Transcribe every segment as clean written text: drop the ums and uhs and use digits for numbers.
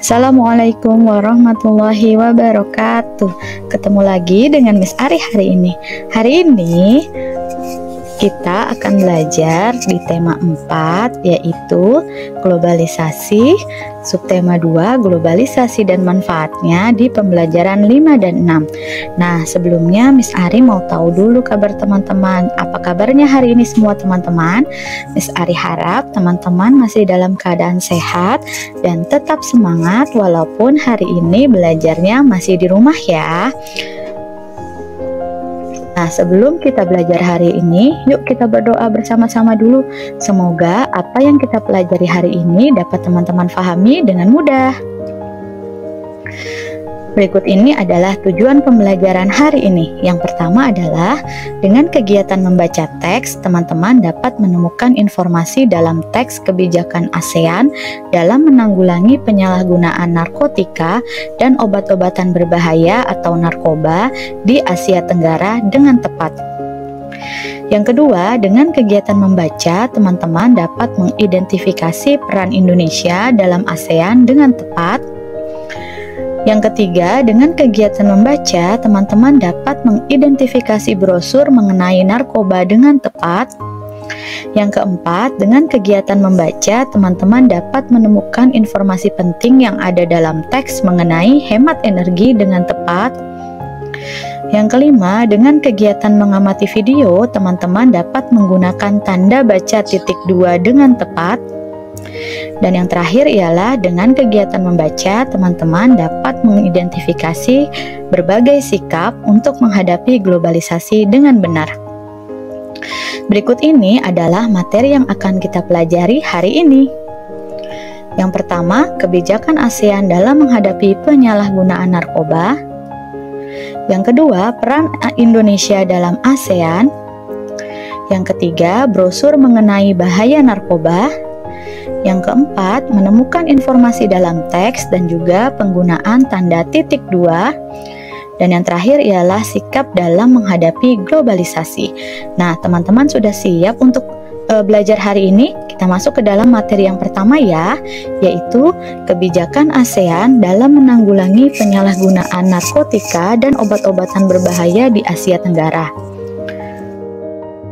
Assalamualaikum warahmatullahi wabarakatuh. Ketemu lagi dengan Miss Ari hari ini. Hari ini kita akan belajar di tema 4, yaitu globalisasi, subtema 2, globalisasi dan manfaatnya di pembelajaran 5 dan 6. Nah, sebelumnya Miss Ari mau tahu dulu kabar teman-teman. Apa kabarnya hari ini semua teman-teman? Miss Ari harap teman-teman masih dalam keadaan sehat dan tetap semangat walaupun hari ini belajarnya masih di rumah ya. Nah, sebelum kita belajar hari ini, yuk kita berdoa bersama-sama dulu. Semoga apa yang kita pelajari hari ini dapat teman-teman pahami dengan mudah. Berikut ini adalah tujuan pembelajaran hari ini. Yang pertama adalah dengan kegiatan membaca teks, teman-teman dapat menemukan informasi dalam teks kebijakan ASEAN dalam menanggulangi penyalahgunaan narkotika dan obat-obatan berbahaya atau narkoba di Asia Tenggara dengan tepat. Yang kedua, dengan kegiatan membaca, teman-teman dapat mengidentifikasi peran Indonesia dalam ASEAN dengan tepat. Yang ketiga, dengan kegiatan membaca, teman-teman dapat mengidentifikasi brosur mengenai narkoba dengan tepat. Yang keempat, dengan kegiatan membaca, teman-teman dapat menemukan informasi penting yang ada dalam teks mengenai hemat energi dengan tepat. Yang kelima, dengan kegiatan mengamati video, teman-teman dapat menggunakan tanda baca titik 2 dengan tepat. Dan yang terakhir ialah dengan kegiatan membaca, teman-teman dapat mengidentifikasi berbagai sikap untuk menghadapi globalisasi dengan benar. Berikut ini adalah materi yang akan kita pelajari hari ini. Yang pertama, kebijakan ASEAN dalam menghadapi penyalahgunaan narkoba. Yang kedua, peran Indonesia dalam ASEAN. Yang ketiga, brosur mengenai bahaya narkoba. Yang keempat, menemukan informasi dalam teks dan juga penggunaan tanda titik 2. Dan yang terakhir ialah sikap dalam menghadapi globalisasi. Nah, teman-teman sudah siap untuk belajar hari ini? Kita masuk ke dalam materi yang pertama ya, yaitu kebijakan ASEAN dalam menanggulangi penyalahgunaan narkotika dan obat-obatan berbahaya di Asia Tenggara.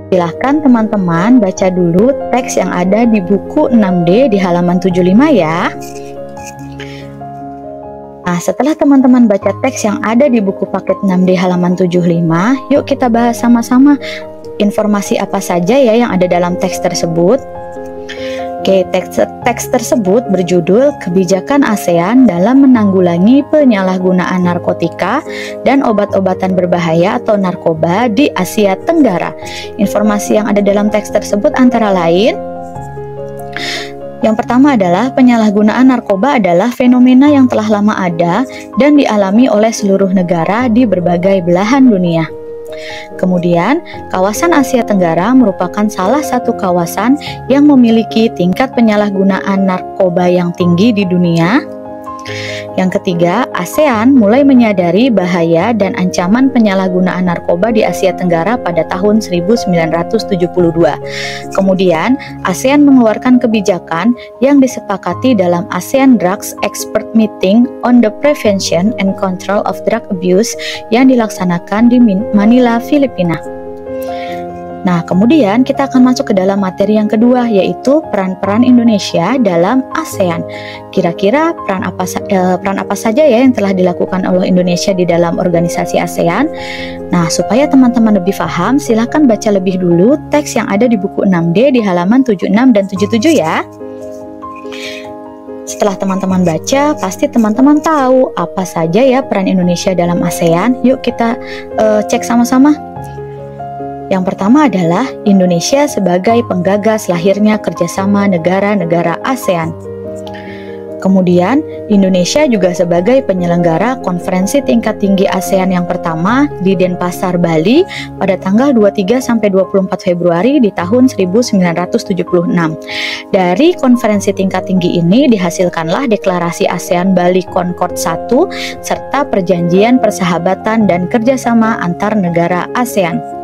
Silahkan teman-teman baca dulu teks yang ada di buku 6D di halaman 75 ya. Nah, setelah teman-teman baca teks yang ada di buku paket 6D halaman 75, yuk kita bahas sama-sama informasi apa saja ya yang ada dalam teks tersebut. Oke, teks tersebut berjudul Kebijakan ASEAN dalam menanggulangi penyalahgunaan narkotika dan obat-obatan berbahaya atau narkoba di Asia Tenggara. Informasi yang ada dalam teks tersebut antara lain, yang pertama adalah penyalahgunaan narkoba adalah fenomena yang telah lama ada dan dialami oleh seluruh negara di berbagai belahan dunia. Kemudian, kawasan Asia Tenggara merupakan salah satu kawasan yang memiliki tingkat penyalahgunaan narkoba yang tinggi di dunia. Yang ketiga, ASEAN mulai menyadari bahaya dan ancaman penyalahgunaan narkoba di Asia Tenggara pada tahun 1972. Kemudian, ASEAN mengeluarkan kebijakan yang disepakati dalam ASEAN Drugs Expert Meeting on the Prevention and Control of Drug Abuse yang dilaksanakan di Manila, Filipina. Nah, kemudian kita akan masuk ke dalam materi yang kedua, yaitu peran-peran Indonesia dalam ASEAN. Kira-kira peran apa saja ya yang telah dilakukan oleh Indonesia di dalam organisasi ASEAN? Nah, supaya teman-teman lebih paham, silahkan baca lebih dulu teks yang ada di buku 6D di halaman 76 dan 77 ya. Setelah teman-teman baca, pasti teman-teman tahu apa saja ya peran Indonesia dalam ASEAN. Yuk kita cek sama-sama. Yang pertama adalah Indonesia sebagai penggagas lahirnya kerjasama negara-negara ASEAN. Kemudian, Indonesia juga sebagai penyelenggara konferensi tingkat tinggi ASEAN yang pertama di Denpasar, Bali pada tanggal 23-24 Februari di tahun 1976. Dari konferensi tingkat tinggi ini dihasilkanlah Deklarasi ASEAN Bali Concord I serta Perjanjian Persahabatan dan Kerjasama Antar Negara ASEAN.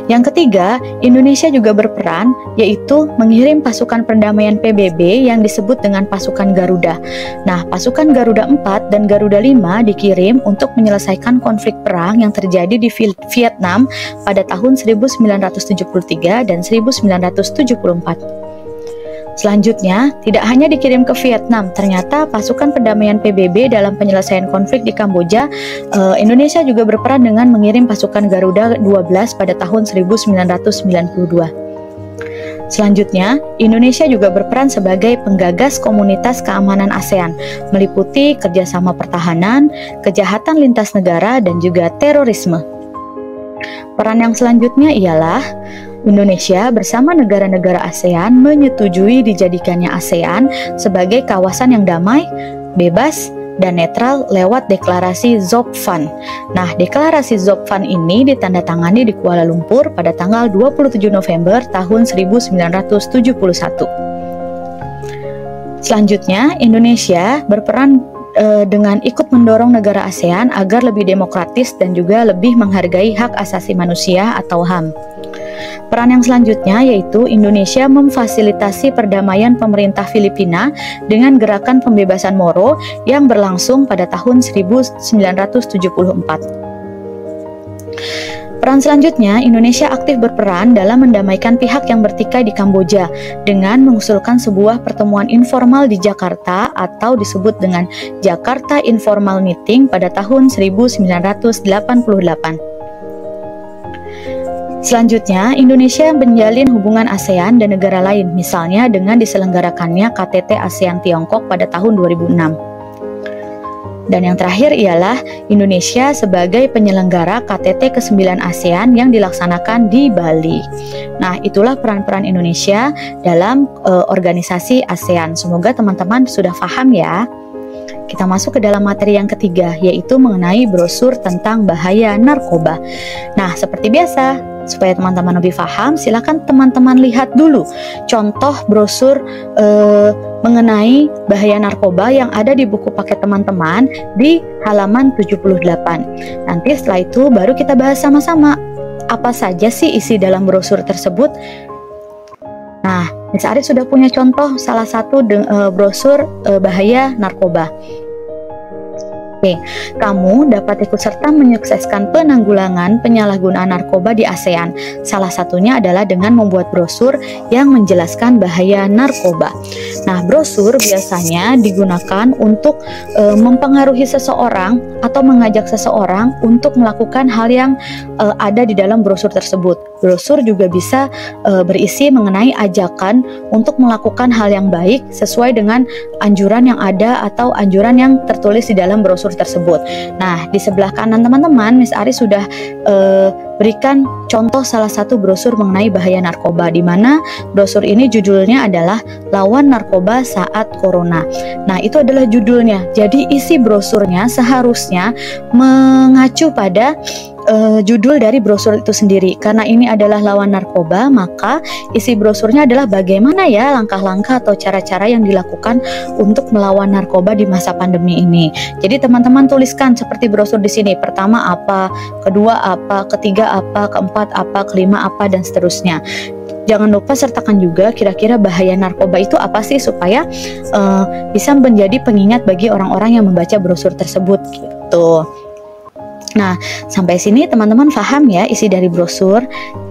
Yang ketiga, Indonesia juga berperan yaitu mengirim pasukan perdamaian PBB yang disebut dengan pasukan Garuda. Nah, pasukan Garuda 4 dan Garuda 5 dikirim untuk menyelesaikan konflik perang yang terjadi di Vietnam pada tahun 1973 dan 1974. Selanjutnya, tidak hanya dikirim ke Vietnam, ternyata pasukan perdamaian PBB dalam penyelesaian konflik di Kamboja, Indonesia juga berperan dengan mengirim pasukan Garuda 12 pada tahun 1992. Selanjutnya, Indonesia juga berperan sebagai penggagas komunitas keamanan ASEAN, meliputi kerjasama pertahanan, kejahatan lintas negara, dan juga terorisme. Peran yang selanjutnya ialah Indonesia bersama negara-negara ASEAN menyetujui dijadikannya ASEAN sebagai kawasan yang damai, bebas, dan netral lewat deklarasi Zopvan. Nah, deklarasi Zopvan ini ditandatangani di Kuala Lumpur pada tanggal 27 November tahun 1971. Selanjutnya, Indonesia berperan dengan ikut mendorong negara ASEAN agar lebih demokratis dan juga lebih menghargai hak asasi manusia atau HAM. Peran yang selanjutnya yaitu Indonesia memfasilitasi perdamaian pemerintah Filipina dengan gerakan pembebasan Moro yang berlangsung pada tahun 1974. Peran selanjutnya, Indonesia aktif berperan dalam mendamaikan pihak yang bertikai di Kamboja dengan mengusulkan sebuah pertemuan informal di Jakarta atau disebut dengan Jakarta Informal Meeting pada tahun 1988. Selanjutnya, Indonesia menjalin hubungan ASEAN dan negara lain, misalnya dengan diselenggarakannya KTT ASEAN Tiongkok pada tahun 2006. Dan yang terakhir ialah Indonesia sebagai penyelenggara KTT ke-9 ASEAN yang dilaksanakan di Bali. Nah, itulah peran-peran Indonesia dalam organisasi ASEAN. Semoga teman-teman sudah paham ya. Kita masuk ke dalam materi yang ketiga, yaitu mengenai brosur tentang bahaya narkoba. Nah, seperti biasa, supaya teman-teman lebih paham, silakan teman-teman lihat dulu contoh brosur mengenai bahaya narkoba yang ada di buku paket teman-teman di halaman 78. Nanti setelah itu baru kita bahas sama-sama apa saja sih isi dalam brosur tersebut. Nah, Miss Aris sudah punya contoh salah satu brosur bahaya narkoba. Oke, kamu dapat ikut serta menyukseskan penanggulangan penyalahgunaan narkoba di ASEAN. Salah satunya adalah dengan membuat brosur yang menjelaskan bahaya narkoba. Nah, brosur biasanya digunakan untuk mempengaruhi seseorang atau mengajak seseorang untuk melakukan hal yang ada di dalam brosur tersebut. Brosur juga bisa berisi mengenai ajakan untuk melakukan hal yang baik sesuai dengan anjuran yang ada atau anjuran yang tertulis di dalam brosur tersebut. Nah, di sebelah kanan teman-teman, Miss Aris sudah berikan contoh salah satu brosur mengenai bahaya narkoba, di mana brosur ini judulnya adalah Lawan Narkoba Saat Corona. Nah, itu adalah judulnya. Jadi isi brosurnya seharusnya mengacu pada judul dari brosur itu sendiri. Karena ini adalah lawan narkoba, maka isi brosurnya adalah bagaimana ya langkah-langkah atau cara-cara yang dilakukan untuk melawan narkoba di masa pandemi ini. Jadi teman-teman tuliskan seperti brosur di sini. Pertama apa, kedua apa, ketiga apa, keempat apa, kelima apa, dan seterusnya. Jangan lupa sertakan juga kira-kira bahaya narkoba itu apa sih, supaya bisa menjadi pengingat bagi orang-orang yang membaca brosur tersebut gitu. Nah, sampai sini teman-teman paham ya isi dari brosur.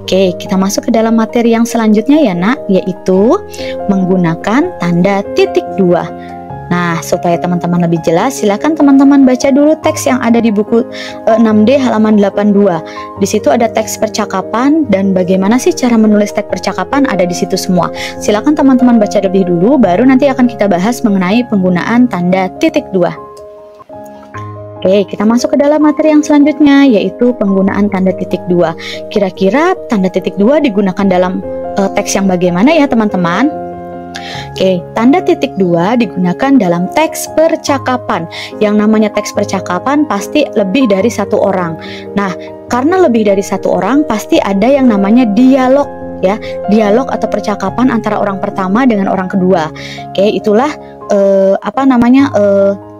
Oke, kita masuk ke dalam materi yang selanjutnya ya nak, yaitu menggunakan tanda titik 2. Nah, supaya teman-teman lebih jelas, silakan teman-teman baca dulu teks yang ada di buku 6D halaman 82. Di situ ada teks percakapan dan bagaimana sih cara menulis teks percakapan ada di situ semua. Silakan teman-teman baca lebih dulu, baru nanti akan kita bahas mengenai penggunaan tanda titik 2. Oke, kita masuk ke dalam materi yang selanjutnya, yaitu penggunaan tanda titik 2. Kira-kira tanda titik 2 digunakan dalam teks yang bagaimana ya teman-teman? Oke, tanda titik 2 digunakan dalam teks percakapan. Yang namanya teks percakapan pasti lebih dari satu orang. Nah, karena lebih dari satu orang, pasti ada yang namanya dialog ya. Dialog atau percakapan antara orang pertama dengan orang kedua. Oke, itulah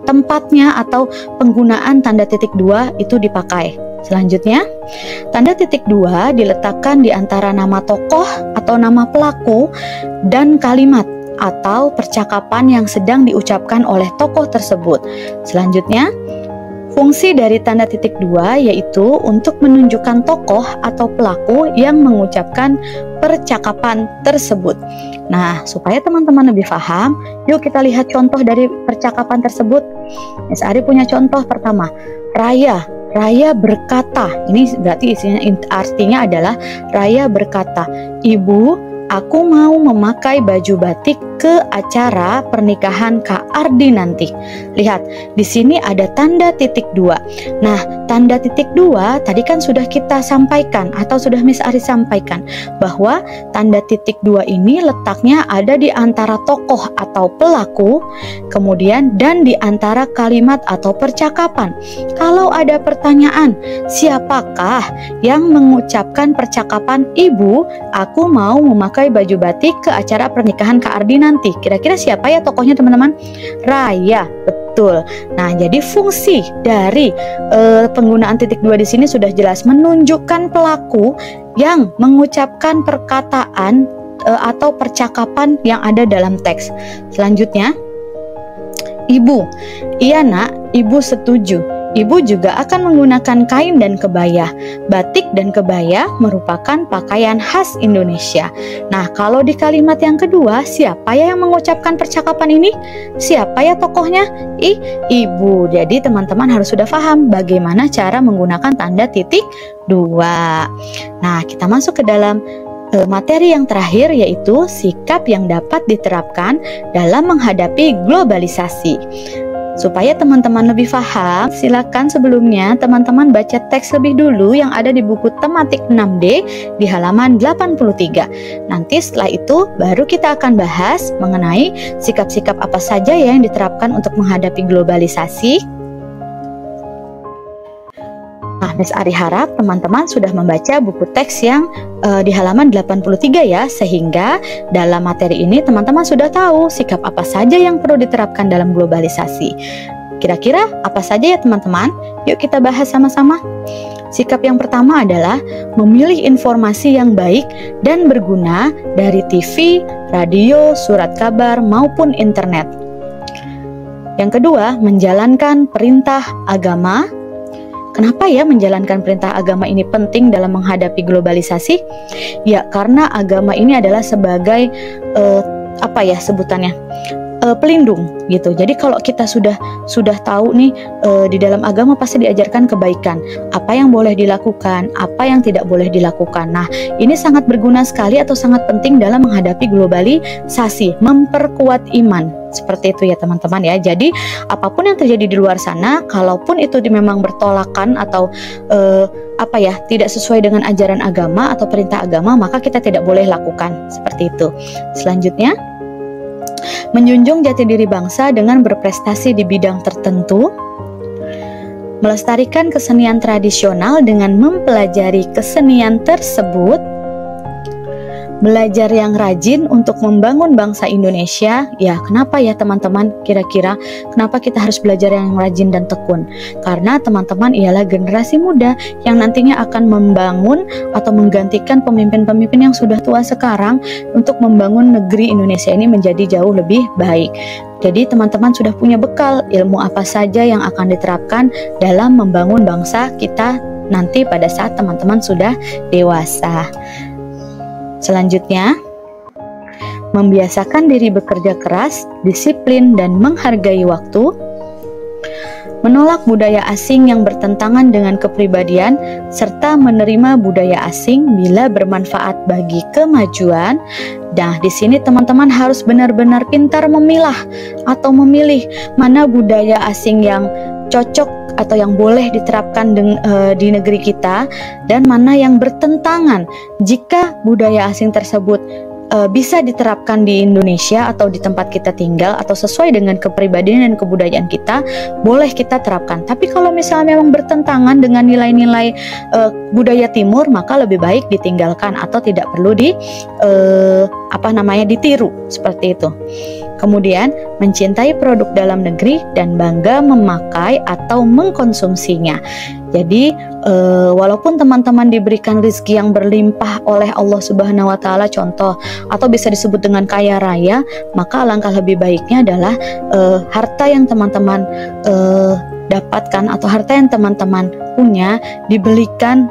tempatnya atau penggunaan tanda titik 2 itu dipakai. Selanjutnya, tanda titik 2 diletakkan di antara nama tokoh atau nama pelaku dan kalimat atau percakapan yang sedang diucapkan oleh tokoh tersebut. Selanjutnya, fungsi dari tanda titik 2 yaitu untuk menunjukkan tokoh atau pelaku yang mengucapkan percakapan tersebut. Nah, supaya teman-teman lebih paham, yuk kita lihat contoh dari percakapan tersebut. Miss Ari punya contoh pertama, Raya. Raya berkata, ini berarti artinya adalah Raya berkata, "Ibu, aku mau memakai baju batik ke acara pernikahan Kak Ardi nanti." Lihat, di sini ada tanda titik 2. Nah, tanda titik 2 tadi kan sudah kita sampaikan atau sudah Miss Ari sampaikan bahwa tanda titik 2 ini letaknya ada di antara tokoh atau pelaku, kemudian dan di antara kalimat atau percakapan. Kalau ada pertanyaan, siapakah yang mengucapkan percakapan, "Ibu, aku mau memakai baju batik ke acara pernikahan Kak Ardi nanti"? Kira-kira siapa ya tokohnya teman-teman? Raya, betul. Nah, jadi fungsi dari penggunaan titik 2 di sini sudah jelas menunjukkan pelaku yang mengucapkan perkataan atau percakapan yang ada dalam teks. Selanjutnya, Ibu, iya nak, Ibu setuju. Ibu juga akan menggunakan kain dan kebaya. Batik dan kebaya merupakan pakaian khas Indonesia. Nah, kalau di kalimat yang kedua, siapa ya yang mengucapkan percakapan ini? Siapa ya tokohnya? Ibu. Jadi teman-teman harus sudah paham bagaimana cara menggunakan tanda titik 2. Nah, kita masuk ke dalam materi yang terakhir, yaitu sikap yang dapat diterapkan dalam menghadapi globalisasi. Supaya teman-teman lebih paham, silakan sebelumnya teman-teman baca teks lebih dulu yang ada di buku tematik 6D di halaman 83. Nanti setelah itu baru kita akan bahas mengenai sikap-sikap apa saja yang diterapkan untuk menghadapi globalisasi. Nah, Miss Ari harap teman-teman sudah membaca buku teks yang di halaman 83 ya, sehingga dalam materi ini teman-teman sudah tahu sikap apa saja yang perlu diterapkan dalam globalisasi. Kira-kira apa saja ya teman-teman? Yuk kita bahas sama-sama. Sikap yang pertama adalah memilih informasi yang baik dan berguna dari TV, radio, surat kabar, maupun internet. Yang kedua, menjalankan perintah agama. Kenapa ya menjalankan perintah agama ini penting dalam menghadapi globalisasi? Ya, karena agama ini adalah sebagai sebutannya? Pelindung gitu. Jadi kalau kita sudah tahu nih di dalam agama pasti diajarkan kebaikan, apa yang boleh dilakukan, apa yang tidak boleh dilakukan. Nah, ini sangat berguna sekali atau sangat penting dalam menghadapi globalisasi, memperkuat iman. Seperti itu ya teman-teman ya. Jadi apapun yang terjadi di luar sana, kalaupun itu memang bertolakan atau tidak sesuai dengan ajaran agama atau perintah agama, maka kita tidak boleh lakukan. Seperti itu. Selanjutnya, menjunjung jati diri bangsa dengan berprestasi di bidang tertentu. Melestarikan kesenian tradisional dengan mempelajari kesenian tersebut. Belajar yang rajin untuk membangun bangsa Indonesia. Ya, kenapa ya teman-teman? Kira-kira kenapa kita harus belajar yang rajin dan tekun? Karena teman-teman ialah generasi muda yang nantinya akan membangun atau menggantikan pemimpin-pemimpin yang sudah tua sekarang untuk membangun negeri Indonesia ini menjadi jauh lebih baik. Jadi teman-teman sudah punya bekal ilmu apa saja yang akan diterapkan dalam membangun bangsa kita nanti pada saat teman-teman sudah dewasa. Selanjutnya, membiasakan diri bekerja keras, disiplin, dan menghargai waktu. Menolak budaya asing yang bertentangan dengan kepribadian, serta menerima budaya asing bila bermanfaat bagi kemajuan. Nah, di sini teman-teman harus benar-benar pintar memilah atau memilih mana budaya asing yang cocok atau yang boleh diterapkan di negeri kita dan mana yang bertentangan. Jika budaya asing tersebut bisa diterapkan di Indonesia atau di tempat kita tinggal atau sesuai dengan kepribadian dan kebudayaan kita, boleh kita terapkan. Tapi kalau misalnya memang bertentangan dengan nilai-nilai budaya timur, maka lebih baik ditinggalkan atau tidak perlu ditiru seperti itu. Kemudian, mencintai produk dalam negeri dan bangga memakai atau mengkonsumsinya. Jadi, walaupun teman-teman diberikan rezeki yang berlimpah oleh Allah Subhanahu wa Ta'ala, contoh, atau bisa disebut dengan kaya raya, maka alangkah lebih baiknya adalah harta yang teman-teman dapatkan atau harta yang teman-teman punya dibelikan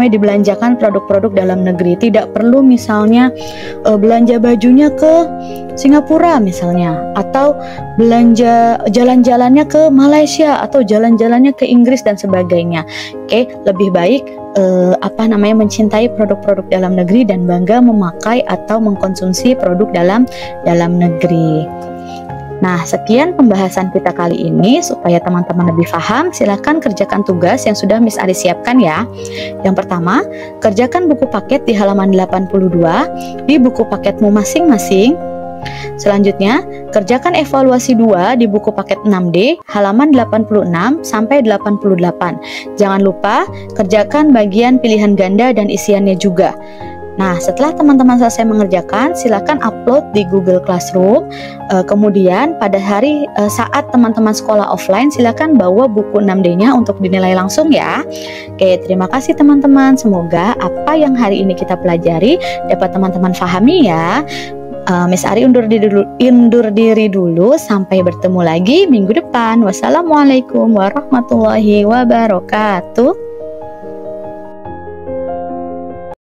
dibelanjakan produk-produk dalam negeri. Tidak perlu misalnya belanja bajunya ke Singapura misalnya, atau belanja jalan-jalannya ke Malaysia atau jalan-jalannya ke Inggris dan sebagainya. Oke, lebih baik mencintai produk-produk dalam negeri dan bangga memakai atau mengkonsumsi produk dalam negeri. Nah, sekian pembahasan kita kali ini. Supaya teman-teman lebih paham, silakan kerjakan tugas yang sudah Miss Ari siapkan ya. Yang pertama, kerjakan buku paket di halaman 82 di buku paketmu masing-masing. Selanjutnya, kerjakan evaluasi 2 di buku paket 6D halaman 86 sampai 88. Jangan lupa kerjakan bagian pilihan ganda dan isiannya juga. Nah, setelah teman-teman selesai mengerjakan, silakan upload di Google Classroom. Kemudian pada hari saat teman-teman sekolah offline, silakan bawa buku 6D-nya untuk dinilai langsung ya. Oke, terima kasih teman-teman. Semoga apa yang hari ini kita pelajari dapat teman-teman pahami ya. Miss Ari undur diri dulu. Sampai bertemu lagi minggu depan. Wassalamualaikum warahmatullahi wabarakatuh.